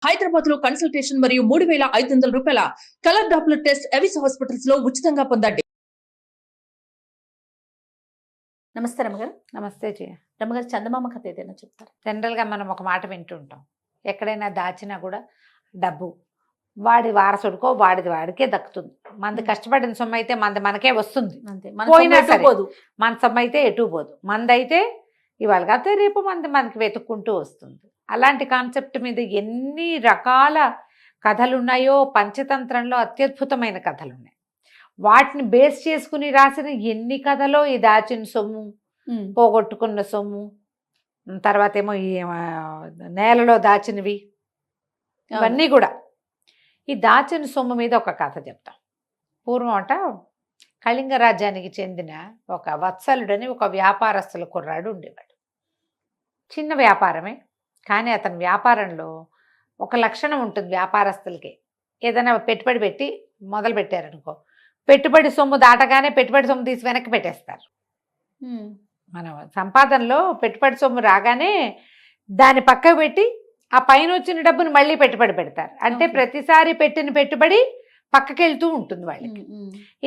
హైదరాబాద్ లో కన్సల్టేషన్ మరియు 3,500 రూపాయల colour Doppler test Avis hospitals లో ఉచితంగా పొందండి. నమస్తే రమగారు. నమస్తే జయ. రమగారు, చందమామ కథ ఏదైనా చెప్తారు? జనరల్గా మనం ఒక మాట వింటుంటాం, ఎక్కడైనా దాచినా కూడా డబ్బు వాడి వారసుడికో వాడిది వాడికే దక్కుతుంది. మంది కష్టపడిన సొమ్ము అయితే మనకే వస్తుంది, అంతే. పోయినా సరే పోదు. మన సొమ్ము అయితే ఎటు పోదు. మందైతే ఇవాళ కాకపోతే రేపు మనకి వెతుక్కుంటూ వస్తుంది. అలాంటి కాన్సెప్ట్ మీద ఎన్ని రకాల కథలు ఉన్నాయో, పంచతంత్రంలో అత్యద్భుతమైన కథలు ఉన్నాయి. వాటిని బేస్ చేసుకుని రాసిన ఎన్ని కథలో ఈ దాచిన సొమ్ము, పోగొట్టుకున్న సొమ్ము, తర్వాత ఏమో ఈ నేలలో దాచినవి, ఇవన్నీ కూడా. ఈ దాచిన సొమ్ము మీద ఒక కథ చెప్తాం. పూర్వం అట కళింగ రాజ్యానికి చెందిన ఒక వత్సలుడని ఒక వ్యాపారస్తుల కుర్రాడు ఉండేవాడు. చిన్న వ్యాపారమే, కానీ అతని వ్యాపారంలో ఒక లక్షణం ఉంటుంది. వ్యాపారస్తులకి ఏదైనా పెట్టుబడి పెట్టి మొదలు పెట్టారనుకో, పెట్టుబడి సొమ్ము దాటగానే పెట్టుబడి సొమ్ము తీసి వెనక్కి పెట్టేస్తారు. మన సంపాదనలో పెట్టుబడి సొమ్ము రాగానే దాన్ని పక్కకు పెట్టి ఆ పైన వచ్చిన డబ్బును మళ్ళీ పెట్టుబడి పెడతారు. అంటే ప్రతిసారి పెట్టిన పెట్టుబడి పక్కకెళ్తూ ఉంటుంది వాళ్ళకి.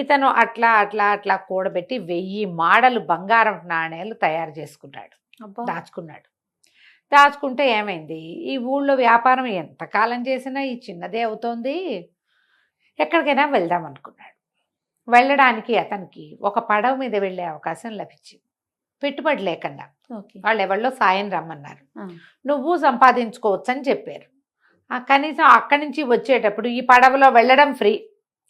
ఇతను అట్లా అట్లా అట్లా కూడబెట్టి 1000 మాడలు బంగారం నాణేలు తయారు చేసుకున్నాడు, దాచుకున్నాడు. దాచుకుంటే ఏమైంది, ఈ ఊళ్ళో వ్యాపారం ఎంతకాలం చేసినా ఈ చిన్నదే అవుతోంది, ఎక్కడికైనా వెళ్దాం అనుకున్నాడు. వెళ్ళడానికి అతనికి ఒక పడవ మీద వెళ్ళే అవకాశం లభించింది, పెట్టుబడి లేకుండా. వాళ్ళు ఎవరిలో సాయం రమ్మన్నారు, నువ్వు సంపాదించుకోవచ్చు అని చెప్పారు. కనీసం అక్కడి నుంచి వచ్చేటప్పుడు ఈ పడవలో వెళ్ళడం ఫ్రీ,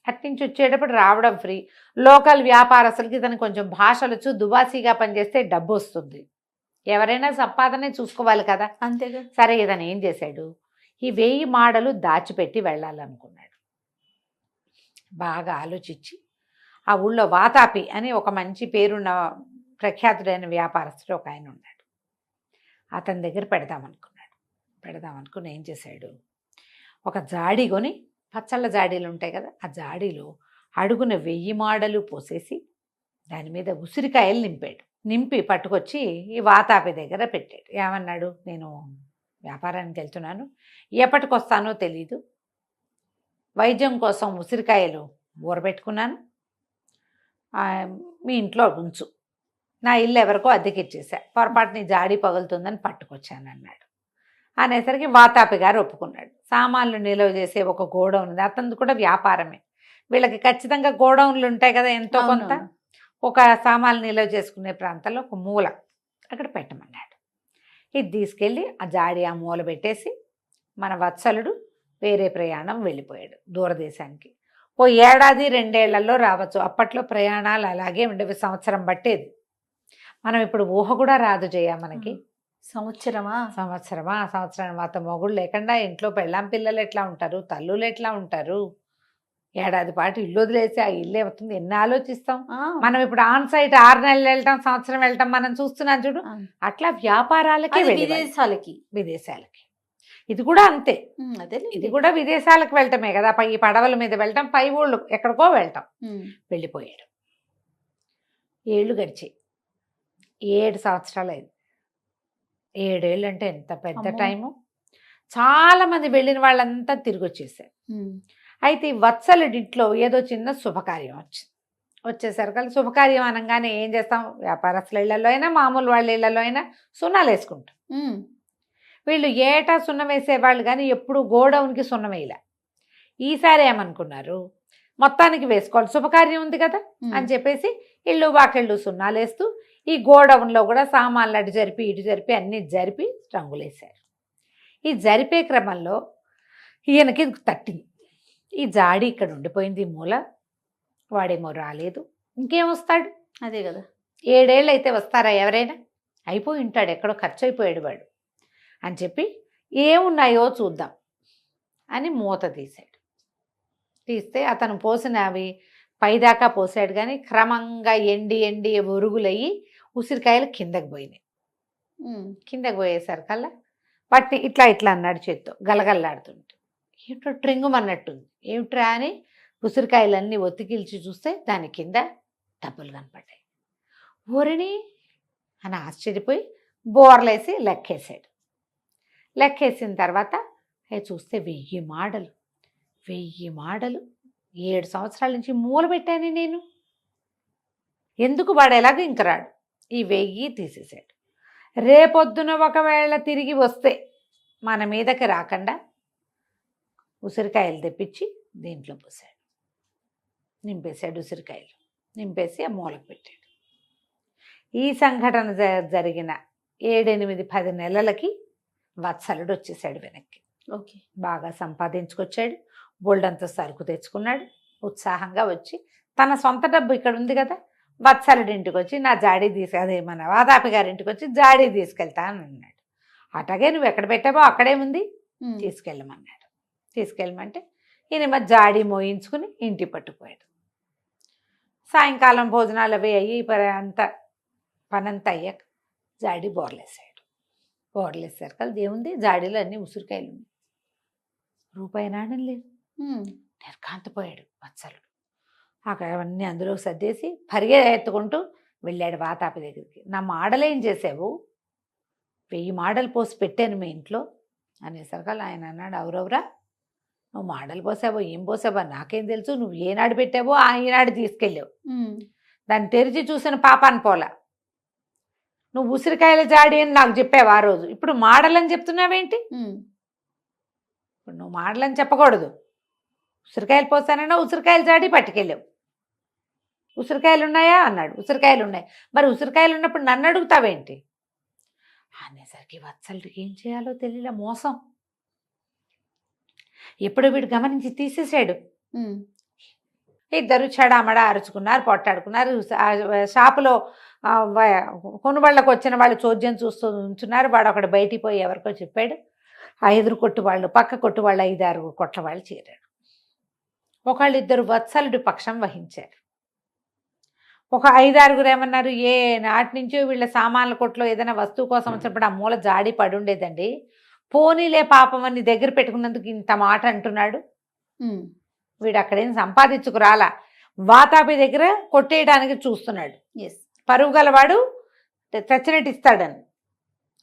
అట్నుంచి వచ్చేటప్పుడు రావడం ఫ్రీ. లోకల్ వ్యాపారస్తులకి ఇతను కొంచెం భాషలు దుబాసీగా పనిచేస్తే డబ్బు వస్తుంది. ఎవరైనా సంపాదనే చూసుకోవాలి కదా, అంతేగా. సరే, ఇతను ఏం చేశాడు, ఈ 1000 మాడలు దాచిపెట్టి వెళ్ళాలనుకున్నాడు. బాగా ఆలోచించి ఆ ఊళ్ళో వాతాపి అని ఒక మంచి పేరున్న ప్రఖ్యాతుడైన వ్యాపారస్తుడు ఒక ఆయన ఉన్నాడు. అతని దగ్గర పెడదామనుకుని ఏం చేశాడు, ఒక జాడి కొని, పచ్చళ్ళ జాడీలు ఉంటాయి కదా, ఆ జాడీలో అడుగున 1000 మాడలు పోసేసి దాని మీద ఉసిరికాయలు నింపి పట్టుకొచ్చి ఈ వాతాపి దగ్గర పెట్టాడు. ఏమన్నాడు, నేను వ్యాపారానికి వెళ్తున్నాను, ఎప్పటికొస్తానో తెలీదు, వైద్యం కోసం ఉసిరికాయలు ఊరబెట్టుకున్నాను, మీ ఇంట్లో ఉంచు, నా ఇల్లు ఎవరికో అద్దెకిచ్చేసా, పొరపాటుని జాడీ పగులుతుందని పట్టుకొచ్చాను అన్నాడు. అనేసరికి వాతాపి గారు ఒప్పుకున్నాడు. సామాన్లు నిల్వ చేసే ఒక గోడౌన్ ఉంది, అతనిది కూడా వ్యాపారమే. వీళ్ళకి ఖచ్చితంగా గోడౌన్లు ఉంటాయి కదా, ఎంతో కొంత. ఒక సామాన్లు నిల్వ చేసుకునే ప్రాంతంలో ఒక మూల అక్కడ పెట్టమన్నాడు. ఇది తీసుకెళ్ళి ఆ జాడి ఆ మూల పెట్టేసి మన వత్సలుడు వేరే ప్రయాణం వెళ్ళిపోయాడు దూరదేశానికి. ఓ 1-2 ఏళ్లలో రావచ్చు. అప్పట్లో ప్రయాణాలు అలాగే ఉండేవి, సంవత్సరం పట్టేది. మనం ఇప్పుడు ఊహ కూడా రాదు జయ మనకి. సంవత్సరం మాత్రం మొగుడు లేకుండా ఇంట్లో పెళ్ళాం పిల్లలు ఎట్లా ఉంటారు, తల్లులు ఎట్లా ఉంటారు, 1 ఏడాది పాటు ఇల్లు వదిలేసి ఆ ఇల్లు అవుతుంది, ఎన్ని ఆలోచిస్తాం మనం. ఇప్పుడు ఆన్ సైట్ 6 నెలలు వెళ్ళటం, సంవత్సరం వెళ్ళటం మనం చూస్తున్నాం చూడు. అట్లా వ్యాపారాలకి విదేశాలకి ఇది కూడా అంతే. ఇది కూడా విదేశాలకు వెళ్ళటమే కదా, ఈ పడవల మీద వెళ్ళటం, పై ఊళ్ళు ఎక్కడికో వెళ్ళటం. వెళ్ళిపోయాడు. 7 ఏళ్ళు గడిచాయి. 7 సంవత్సరాలు అయింది. 7 ఏళ్ళు అంటే ఎంత పెద్ద టైము. చాలా మంది వెళ్ళిన వాళ్ళంతా తిరిగి వచ్చేసారు. అయితే ఈ వత్సలుడింట్లో ఏదో చిన్న శుభకార్యం వచ్చేసరికి, శుభకార్యం అనగానే ఏం చేస్తాం, వ్యాపారస్తుల ఇళ్లలో అయినా మామూలు వాళ్ళ ఇళ్లలో అయినా సున్నాలు వేసుకుంటాం. వీళ్ళు ఏటా సున్నం వేసేవాళ్ళు, కానీ ఎప్పుడు గోడౌన్కి సున్నం వేయలే. ఈసారి ఏమనుకున్నారు, మొత్తానికి వేసుకోవాలి, శుభకార్యం ఉంది కదా అని చెప్పేసి ఇళ్ళు వాకిళ్ళు సున్నాలు వేస్తూ ఈ గోడౌన్లో కూడా సామాన్లు అటు జరిపి ఇటు జరిపి అన్నీ జరిపి రంగులేశారు. ఈ జరిపే క్రమంలో ఈయనకి తట్టింది, ఈ జాడి ఇక్కడ ఉండిపోయింది మూల, వాడేమో రాలేదు, ఇంకేమొస్తాడు, అదే కదా. 7 ఏళ్ళు అయితే వస్తారా ఎవరైనా, అయిపోయి ఉంటాడు, ఎక్కడో ఖర్చు అయిపోయాడు వాడు అని చెప్పి ఏమున్నాయో చూద్దాం అని మూత తీస్తే అతను పోసిన అవి పైదాకా పోసాడు, కానీ క్రమంగా ఎండి ఒరుగులయ్యి ఉసిరికాయలు కిందకి పోయినాయి. కిందకి పోయేసరికల్లా వాటిని ఇట్లా అన్నాడు చేత్తో గలగల్లాడుతుంటే, ఏమిటో ట్రింగుమన్నట్టుంది, ఏమిట్రా అని ఉసిరికాయలన్నీ ఒత్తికిల్చి చూస్తే దాని కింద డబ్బులు కనపడ్డాయి. ఊరిని అని ఆశ్చర్యపోయి బోర్లేసి లెక్కేసాడు. లెక్కేసిన తర్వాత అవి చూస్తే 1000 మాడలు 1000 మాడలు 7 సంవత్సరాల నుంచి మూల పెట్టాను నేను. ఎందుకు వాడు ఎలాగో ఇంక రాడు. ఈ 1000 తీసేశాడు. రేపొద్దున ఒకవేళ తిరిగి వస్తే మన మీదకి రాకుండా ఉసిరికాయలు తెప్పించి దీంట్లో పోసాడు. నింపేశాడు ఉసిరికాయలు. నింపేసి ఆ మూలకు పెట్టాడు. ఈ సంఘటన జరిగిన 7, 8, 10 నెలలకి వత్సలుడు వచ్చేసాడు వెనక్కి. ఓకే. బాగా సంపాదించుకొచ్చాడు. బోల్డంత సరుకు తెచ్చుకున్నాడు. ఉత్సాహంగా వచ్చి తన సొంత డబ్బు ఇక్కడ ఉంది కదా, వత్సలుడి ఇంటికి వచ్చి నా జాడీ అదే మన వాతాపి గారి ఇంటికి వచ్చి జాడీ తీసుకెళ్తాను అన్నాడు. అట్లాగే నువ్వు ఎక్కడ పెట్టావో అక్కడే ఉంది, తీసుకెళ్ళమన్నాడు. తీసుకెళ్ళమంటే ఈయన జాడీ మోయించుకుని ఇంటి పట్టుకుపోయాడు. సాయంకాలం భోజనాలు అవి అయ్యి పనంతా అయ్యాక జాడీ బోర్లేసాడు. బోర్లేసారు కదా, దేవుంది జాడీలో అన్ని ఉసిరికాయలు ఉన్నాయి. రూపాయి నాణం లేదు. నిర్ఘాంతపోయాడు వత్సలుడు. అక్కడ అవన్నీ అందులో సర్దేసి పరిగెత్తుకుంటూ వెళ్ళాడు వాతాపి దగ్గరికి. నా మాడలేం చేసావు? 1000 మాడలు పోసి పెట్టాను మీ ఇంట్లో అనేసరికల్లా ఆయన అన్నాడు, అవురవురా, నువ్వు మాడలు పోసావో ఏం పోసావో నాకేం తెలుసు, నువ్వు ఏనాడు పెట్టావో ఈనాడు తీసుకెళ్ళావు. దాన్ని తెరిచి చూసిన పాపాన్ని పోలా. నువ్వు ఉసిరికాయల జాడి అని నాకు చెప్పావు ఆ రోజు, ఇప్పుడు మాడలని చెప్తున్నావేంటి? ఇప్పుడు నువ్వు మాడలని చెప్పకూడదు. ఉసిరికాయలు పోసానన్నా ఉసిరికాయల జాడి పట్టుకెళ్ళావు. ఉసిరికాయలు ఉన్నాయా అన్నాడు. ఉసిరికాయలు ఉన్నాయి. మరి ఉసిరికాయలు ఉన్నప్పుడు నన్ను అడుగుతావేంటి అనేసరికి వత్సలుడికి ఏం చేయాలో తెలియలే. మోసం ఎప్పుడు వీడు గమనించి తీసేసాడు. ఇద్దరు చెడామడా అరుచుకున్నారు, పొట్టాడుకున్నారు. షాపులో కొనుబళ్ళకు వచ్చిన వాళ్ళు చోద్యం చూస్తూ ఉంచున్నారు. వాడు ఒకడు బయటికి పోయి ఎవరికో చెప్పాడు. ఆ ఎదురు కొట్టు వాళ్ళు, పక్క కొట్టు వాళ్ళు 5-6 కొట్ల వాళ్ళు చేరారు. ఒకళ్ళిద్దరు వత్సలుడి పక్షం వహించారు. ఒక 5-6 ఏమన్నారు, ఏ నాటి నుంచో వీళ్ళ సామాన్ల కొట్లో ఏదైనా వస్తువు కోసం వచ్చినప్పుడు ఆ మూల జాడి పడి ఉండేదండి, పోనీలే పాపం అని దగ్గర పెట్టుకున్నందుకు ఇంత మాట అంటున్నాడు. వీడు అక్కడేం సంపాదించుకురాలా, వాతాపి దగ్గర కొట్టేయడానికి చూస్తున్నాడు. పరువు గలవాడు తెచ్చినట్టు ఇస్తాడని.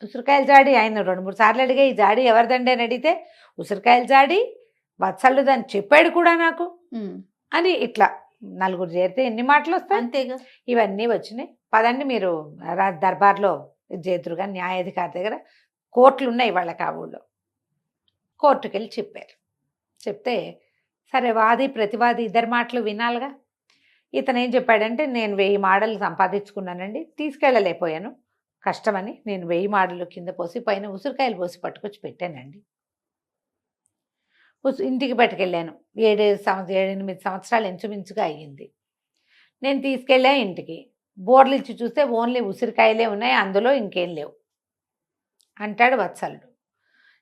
ఉసిరికాయల జాడి ఆయన 2-3 సార్లు అడిగా, ఈ జాడి ఎవరిదండి అని అడిగితే ఉసిరికాయల జాడి వత్సలుడు అని చెప్పాడు కూడా నాకు అని. ఇట్లా నలుగురు చేరితే ఎన్ని మాటలు వస్తాయి? అంతేగా. ఇవన్నీ వచ్చినాయి. పదండి మీరు దర్బార్లో చేతురుగా న్యాయాధికారి దగ్గర కోర్టులు ఉన్నాయి వాళ్ళకి ఆ ఊళ్ళో. కోర్టుకు వెళ్ళి చెప్పారు. చెప్తే సరే వాది ప్రతివాది ఇద్దరు మాటలు వినాలిగా. ఇతను ఏం చెప్పాడంటే, నేను 1000 మాడలు సంపాదించుకున్నానండి, తీసుకెళ్ళలేకపోయాను కష్టమని నేను 1000 మాడలు కింద పోసి పైన ఉసిరికాయలు పోసి పట్టుకొచ్చి పెట్టానండి. ఇంటికి పట్టుకెళ్ళాను. 7-8 సంవత్సరాలు ఇంచుమించుగా అయ్యింది. నేను తీసుకెళ్ళా ఇంటికి. బోర్లు ఇచ్చి చూస్తే ఓన్లీ ఉసిరికాయలే ఉన్నాయి, అందులో ఇంకేం లేవు అంటాడు వత్సలుడు.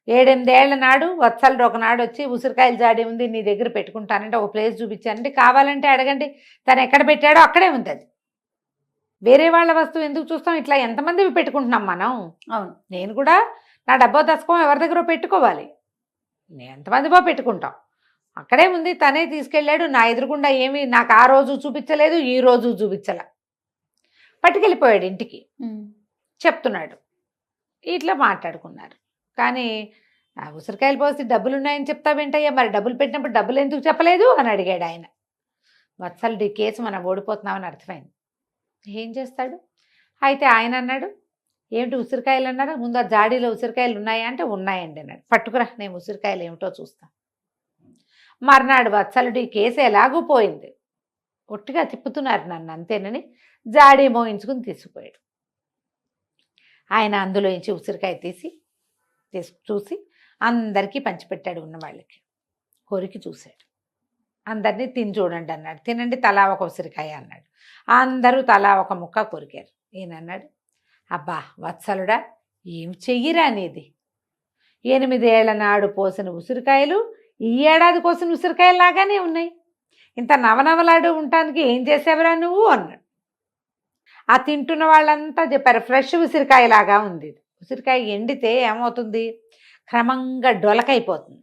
7-8 ఏళ్ల నాడు వత్సలుడు ఒకనాడు వచ్చి ఉసిరికాయల జాడి ఉంది నీ దగ్గర పెట్టుకుంటానంటే ఒక ప్లేస్ చూపించానంటే, కావాలంటే అడగండి, తను ఎక్కడ పెట్టాడో అక్కడే ఉంది. అది వేరే వాళ్ళ వస్తువు ఎందుకు చూస్తాం? ఇట్లా ఎంతమంది పెట్టుకుంటున్నాం మనం. అవును, నేను కూడా నా డబ్బో దశకం ఎవరి దగ్గర పెట్టుకోవాలి, ఎంతమంది పెట్టుకుంటాం. అక్కడే ఉంది, తనే తీసుకెళ్ళాడు. నా ఎదురుగుండా ఏమీ నాకు ఆ రోజు చూపించలేదు, ఈ రోజు చూపించలే. పట్టుకెళ్ళిపోయాడు ఇంటికి. చెప్తున్నాడు. ఇట్లా మాట్లాడుకున్నారు. కానీ ఉసిరికాయలు పోసి డబ్బులు ఉన్నాయని చెప్తావేంటయ్యా, మరి డబ్బులు పెట్టినప్పుడు డబ్బులు ఎందుకు చెప్పలేదు అని అడిగాడు ఆయన. వత్సలుడి కేసు మనం ఓడిపోతున్నామని అర్థమైంది. ఏం చేస్తాడు? అయితే ఆయన అన్నాడు, ఏమిటి ఉసిరికాయలు అన్నారా, ముందు ఆ జాడీలో ఉసిరికాయలు ఉన్నాయా అంటే ఉన్నాయండి అన్నాడు. పట్టుకురా, నేను ఉసిరికాయలు ఏమిటో చూస్తా. మర్నాడు వత్సలుడి కేసు ఎలాగూ పోయింది. ఒట్టిగా తిప్పుతున్నారు నన్ను అంతేనని జాడీ మోయించుకుని తీసుకుపోయాడు. ఆయన అందులో నుంచి ఉసిరికాయ చూసి అందరికీ పంచిపెట్టాడు. ఉన్న వాళ్ళకి కొరికి చూశాడు. అందరినీ తిని చూడండి అన్నాడు. తినండి తలా ఒక ఉసిరికాయ అన్నాడు. అందరూ తలా ఒక ముక్క కొరికారు. ఈయన అన్నాడు, అబ్బా వత్సలుడా, ఏం చెయ్యిరా అనేది, 8 ఏళ్ల నాడు పోసిన ఉసిరికాయలు ఈ ఏడాది కోసిన ఉసిరికాయలు లాగానే ఉన్నాయి, ఇంత నవనవలాడు ఉండటానికి ఏం చేసావురా నువ్వు అన్నాడు. ఆ తింటున్న వాళ్ళంతా చెప్పారు, ఫ్రెష్ ఉసిరికాయలాగా ఉంది. ఉసిరికాయ ఎండితే ఏమవుతుంది, క్రమంగా డొలకైపోతుంది.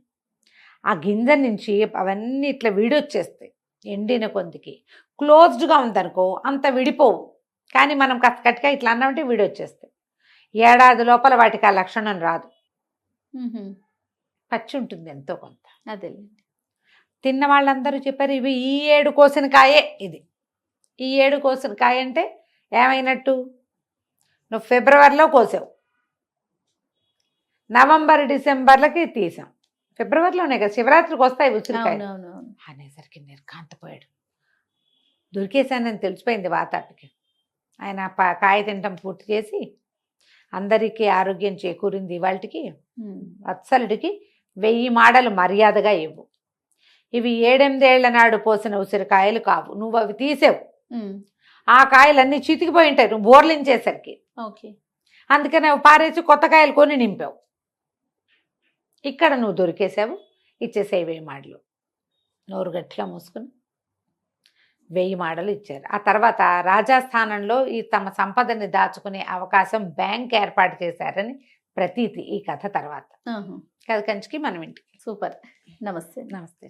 ఆ గింజ నుంచి అవన్నీ ఇట్లా విడొచ్చేస్తాయి. ఎండిన కొందికి క్లోజ్డ్గా ఉందనుకో అంత విడిపోవు. కానీ మనం కాస్త గట్టిగా ఇట్లా అన్నామంటే విడొచ్చేస్తాయి. ఏడాది లోపల వాటికి ఆ లక్షణం రాదు. పచ్చి ఉంటుంది ఎంతో కొంత. అదే తిన్న వాళ్ళందరూ చెప్పారు ఇవి ఈ ఏడు కోసిన కాయే ఇది. ఈ ఏడు కోసిన కాయ అంటే ఏమైనట్టు, నువ్వు ఫిబ్రవరిలో కోసావు, నవంబర్ డిసెంబర్లకి తీసాం, ఫిబ్రవరిలోనే కదా శివరాత్రికి వస్తాయి ఉసిరికాయలు అనేసరికి నిర్ఘాంతపోయాడు. దొరికేశానని తెలిసిపోయింది వాతాపికి. ఆయన కాయ తినటం పూర్తి చేసి అందరికీ ఆరోగ్యం చేకూరింది. ఇవాళకి వత్సలుడికి 1000 మాడలు మర్యాదగా ఇవ్వు. ఇవి 7-8 ఏళ్ల నాడు పోసిన ఉసిరికాయలు కావు, నువ్వు అవి తీసావు. ఆ కాయలన్నీ చితికిపోయి ఉంటాయి నువ్వు బోర్లించేసరికి. ఓకే, అందుకని అవి పారేసి కొత్త కాయలు కొని నింపావు. ఇక్కడ నువ్వు దొరికేసావు, ఇచ్చేసేవి 1000 మాడలు. నోరు గట్టిగా మూసుకుని 1000 మాడలు ఇచ్చారు. ఆ తర్వాత రాజస్థానంలో ఈ తమ సంపదని దాచుకునే అవకాశం బ్యాంక్ ఏర్పాటు చేశారని ప్రతీతి ఈ కథ తర్వాత. కథ కంచికి మనం ఇంటికి. సూపర్. నమస్తే. నమస్తే.